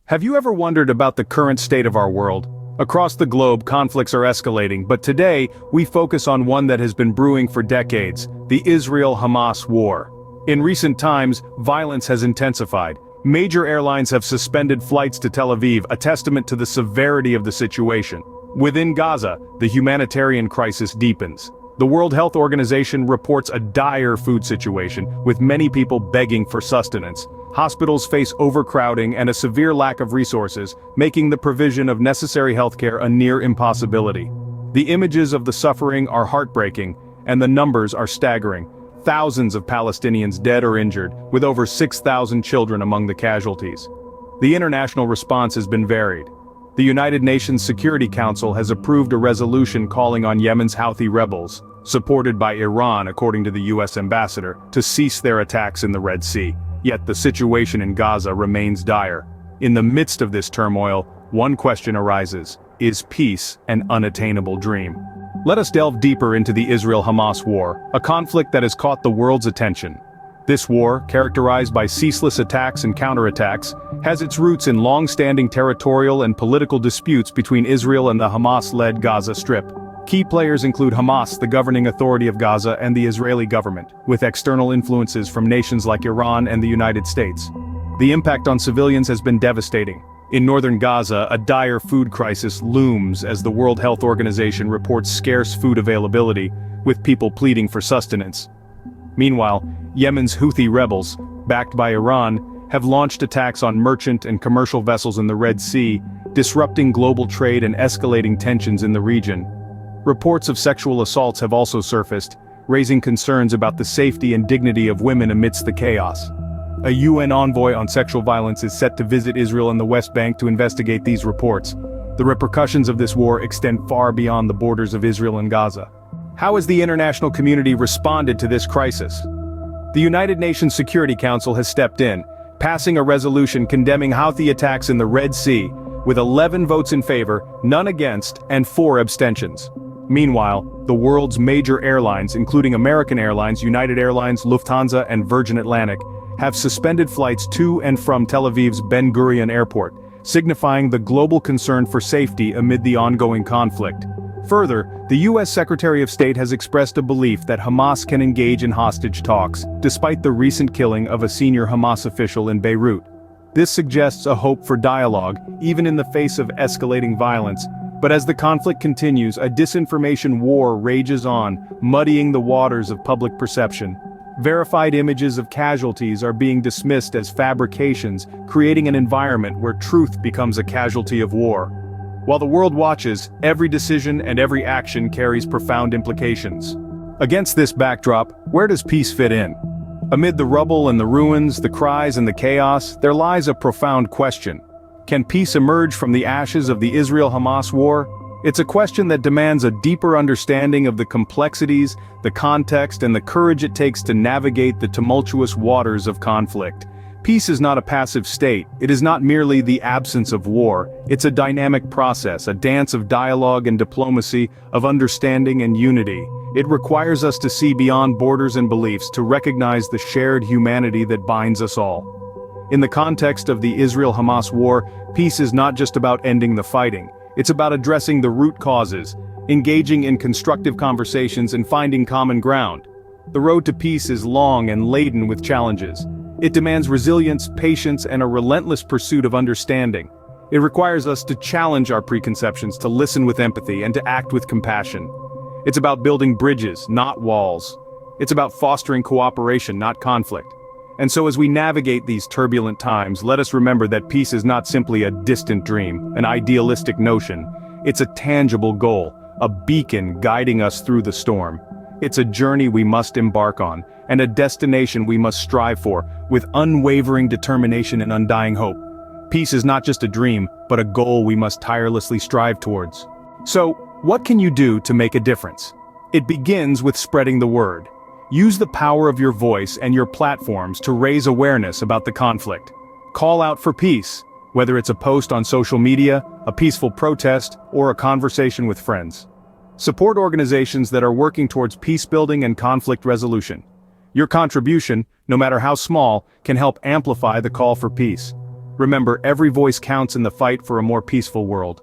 Have you ever wondered about the current state of our world? Across the globe, conflicts are escalating, but today, we focus on one that has been brewing for decades, the Israel-Hamas war. In recent times, violence has intensified. Major airlines have suspended flights to Tel Aviv, a testament to the severity of the situation. Within Gaza, the humanitarian crisis deepens. The World Health Organization reports a dire food situation, with many people begging for sustenance. Hospitals face overcrowding and a severe lack of resources, making the provision of necessary healthcare a near impossibility. The images of the suffering are heartbreaking, and the numbers are staggering. Thousands of Palestinians dead or injured, with over 6,000 children among the casualties. The international response has been varied. The United Nations Security Council has approved a resolution calling on Yemen's Houthi rebels, supported by Iran according to the US ambassador, to cease their attacks in the Red Sea. Yet the situation in Gaza remains dire. In the midst of this turmoil, one question arises: is peace an unattainable dream? Let us delve deeper into the Israel-Hamas war, a conflict that has caught the world's attention. This war, characterized by ceaseless attacks and counterattacks, has its roots in long-standing territorial and political disputes between Israel and the Hamas-led Gaza Strip. Key players include Hamas, the governing authority of Gaza, and the Israeli government, with external influences from nations like Iran and the United States. The impact on civilians has been devastating. In northern Gaza, a dire food crisis looms as the World Health Organization reports scarce food availability, with people pleading for sustenance. Meanwhile, Yemen's Houthi rebels, backed by Iran, have launched attacks on merchant and commercial vessels in the Red Sea, disrupting global trade and escalating tensions in the region. Reports of sexual assaults have also surfaced, raising concerns about the safety and dignity of women amidst the chaos. A UN envoy on sexual violence is set to visit Israel and the West Bank to investigate these reports. The repercussions of this war extend far beyond the borders of Israel and Gaza. How has the international community responded to this crisis? The United Nations Security Council has stepped in, passing a resolution condemning Houthi attacks in the Red Sea, with 11 votes in favor, none against, and 4 abstentions. Meanwhile, the world's major airlines, including American Airlines, United Airlines, Lufthansa, and Virgin Atlantic, have suspended flights to and from Tel Aviv's Ben Gurion Airport, signifying the global concern for safety amid the ongoing conflict. Further, the US Secretary of State has expressed a belief that Hamas can engage in hostage talks, despite the recent killing of a senior Hamas official in Beirut. This suggests a hope for dialogue, even in the face of escalating violence. But as the conflict continues, a disinformation war rages on, muddying the waters of public perception. Verified images of casualties are being dismissed as fabrications, creating an environment where truth becomes a casualty of war. While the world watches, every decision and every action carries profound implications. Against this backdrop, where does peace fit in? Amid the rubble and the ruins, the cries and the chaos, there lies a profound question. Can peace emerge from the ashes of the Israel-Hamas war? It's a question that demands a deeper understanding of the complexities, the context, and the courage it takes to navigate the tumultuous waters of conflict. Peace is not a passive state. It is not merely the absence of war. It's a dynamic process, a dance of dialogue and diplomacy, of understanding and unity. It requires us to see beyond borders and beliefs, to recognize the shared humanity that binds us all. In the context of the Israel-Hamas war, peace is not just about ending the fighting. It's about addressing the root causes, engaging in constructive conversations and finding common ground. The road to peace is long and laden with challenges. It demands resilience, patience, and a relentless pursuit of understanding. It requires us to challenge our preconceptions, to listen with empathy, and to act with compassion. It's about building bridges, not walls. It's about fostering cooperation, not conflict. And so as we navigate these turbulent times, let us remember that peace is not simply a distant dream, an idealistic notion. It's a tangible goal, a beacon guiding us through the storm. It's a journey we must embark on, and a destination we must strive for, with unwavering determination and undying hope. Peace is not just a dream, but a goal we must tirelessly strive towards. So, what can you do to make a difference? It begins with spreading the word. Use the power of your voice and your platforms to raise awareness about the conflict. Call out for peace, whether it's a post on social media, a peaceful protest, or a conversation with friends. Support organizations that are working towards peace building and conflict resolution. Your contribution, no matter how small, can help amplify the call for peace. Remember, every voice counts in the fight for a more peaceful world.